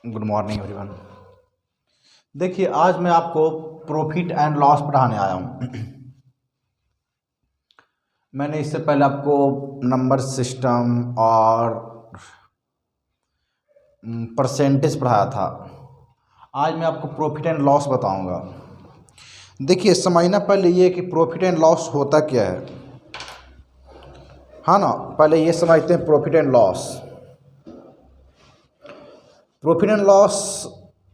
Good morning everyone. देखिए, आज मैं आपको प्रॉफिट एंड लॉस पढ़ाने आया हूँ। मैंने इससे पहले आपको नंबर सिस्टम और परसेंटेज पढ़ाया था। आज मैं आपको प्रॉफिट एंड लॉस बताऊंगा। देखिए, समझना पहले ये कि प्रॉफिट एंड लॉस होता क्या है, हाँ ना। पहले ये समझते हैं profit and loss. Profit and loss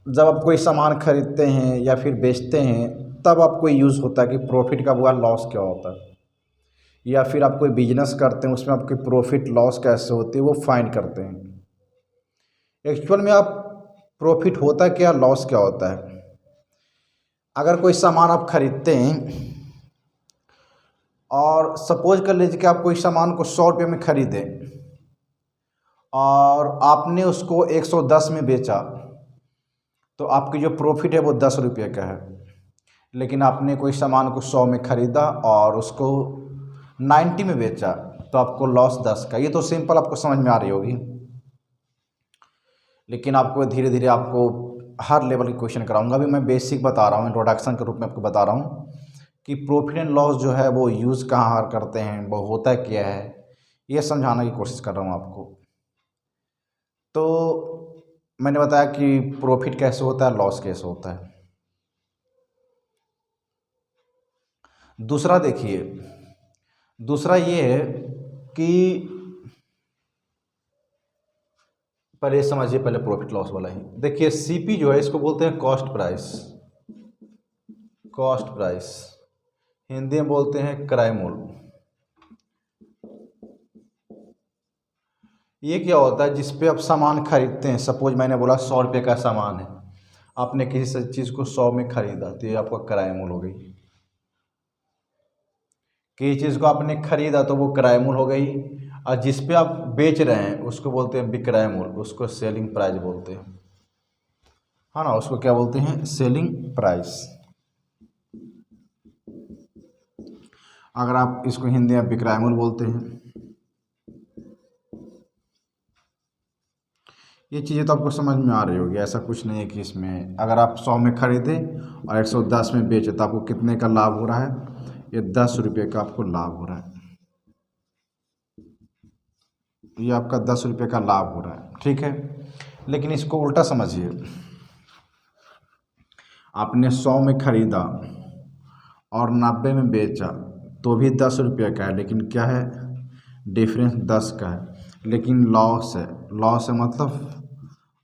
जब आप कोई सामान खरीदते हैं या फिर बेचते हैं तब आपको यूज़ होता है कि प्रॉफिट का हुआ, लॉस क्या होता है। या फिर आप कोई बिजनेस करते हैं, उसमें आपकी प्रॉफिट लॉस कैसे होती है वो फाइंड करते हैं। एक्चुअल में आप प्रॉफिट होता क्या, लॉस क्या होता है। अगर कोई सामान आप खरीदते हैं और सपोज कर लीजिए कि आप कोई सामान को 100 रुपये में खरीदें और आपने उसको 110 में बेचा, तो आपकी जो प्रॉफिट है वो 10 रुपये का है। लेकिन आपने कोई सामान को 100 में ख़रीदा और उसको 90 में बेचा, तो आपको लॉस 10 का। ये तो सिंपल आपको समझ में आ रही होगी। लेकिन आपको धीरे धीरे आपको हर लेवल की क्वेश्चन कराऊंगा। अभी मैं बेसिक बता रहा हूँ, इंट्रोडक्शन के रूप में आपको बता रहा हूँ कि प्रॉफिट एंड लॉस जो है वो यूज़ कहाँ करते हैं, वो होता क्या है, ये समझाने की कोशिश कर रहा हूँ आपको। तो मैंने बताया कि प्रॉफिट कैसे होता है, लॉस कैसे होता है। दूसरा देखिए, दूसरा ये है कि पहले समझिए, पहले प्रॉफिट लॉस वाला ही देखिए। सीपी जो है इसको बोलते हैं cost price. Cost price Hindi में बोलते हैं क्रय मूल्य। ये क्या होता है, जिस पे आप सामान खरीदते हैं। सपोज मैंने बोला 100 रुपये का सामान है, आपने किसी चीज़ को 100 में खरीदा, तो ये आपका क्रय मूल्य हो गई। किसी चीज़ को आपने खरीदा तो वो क्रय मूल्य हो गई, और जिस पे आप बेच रहे हैं उसको बोलते हैं विक्रय मूल्य, उसको सेलिंग प्राइस बोलते हैं, हाँ ना। उसको क्या बोलते हैं, सेलिंग प्राइस। अगर आप इसको हिंदी में विक्रय मूल्य बोलते हैं। ये चीज़ें तो आपको समझ में आ रही होगी। ऐसा कुछ नहीं है कि इसमें अगर आप 100 में खरीदें और 110 में बेचे तो आपको कितने का लाभ हो रहा है, ये 10 रुपये का आपको लाभ हो रहा है। ये आपका 10 रुपये का लाभ हो रहा है, ठीक है। लेकिन इसको उल्टा समझिए, आपने 100 में खरीदा और 90 में बेचा तो भी 10 रुपये का है, लेकिन क्या है, डिफरेंस 10 का है। लेकिन लॉस है, लॉस है मतलब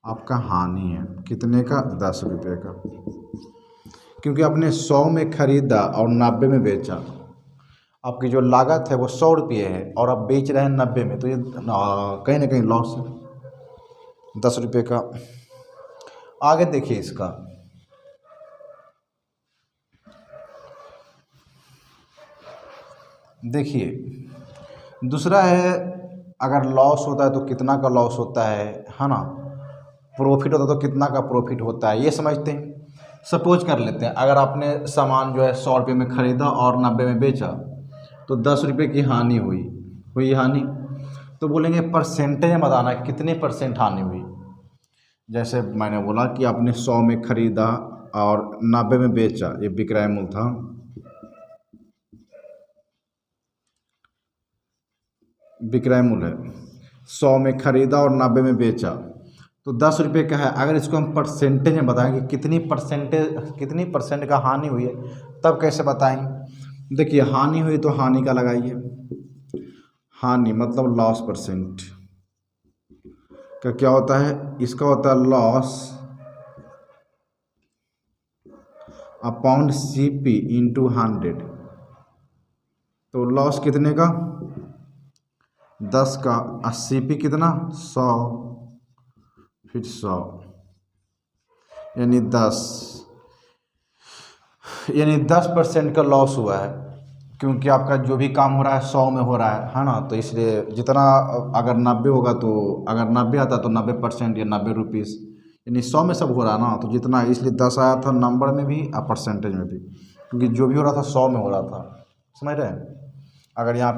आपका हानि है। कितने का, 10 रुपये का। क्योंकि आपने 100 में खरीदा और 90 में बेचा, आपकी जो लागत है वो 100 रुपये है और आप बेच रहे हैं 90 में, तो ये कहीं ना कहीं लॉस है 10 रुपये का। आगे देखिए इसका, देखिए दूसरा है, अगर लॉस होता है तो कितना का लॉस होता है ना। प्रॉफिट होता है तो कितना का प्रॉफिट होता है, ये समझते हैं। सपोज कर लेते हैं, अगर आपने सामान जो है 100 रुपये में ख़रीदा और 90 में बेचा, तो 10 रुपये की हानि हुई हानि। तो बोलेंगे परसेंटेज में बताना है कितने परसेंट हानि हुई। जैसे मैंने बोला कि आपने 100 में ख़रीदा और 90 में बेचा, ये विक्रय मूल्य था। विक्रय मूल्य है, 100 में ख़रीदा और 90 में बेचा तो 10 रुपये का है। अगर इसको हम परसेंटेज में बताएंगे कितनी परसेंट का हानि हुई है, तब कैसे बताएंगे। देखिए, हानि हुई तो हानि का लगाइए। हानि मतलब लॉस परसेंट का क्या होता है, इसका होता है लॉस अपॉन सीपी इंटू 100। तो लॉस कितने का, 10 का, और सीपी कितना, 100, फिर 100 यानी 10% का लॉस हुआ है। क्योंकि आपका जो भी काम हो रहा है 100 में हो रहा है ना। तो इसलिए जितना, अगर 90 होगा तो, अगर 90 आता तो 90% या 90 रुपीज़, यानी 100 में सब हो रहा है ना। तो जितना, इसलिए 10 आया था नंबर में भी और परसेंटेज में भी, क्योंकि जो भी हो रहा था 100 में हो रहा था। समझ रहे हैं। अगर यहाँ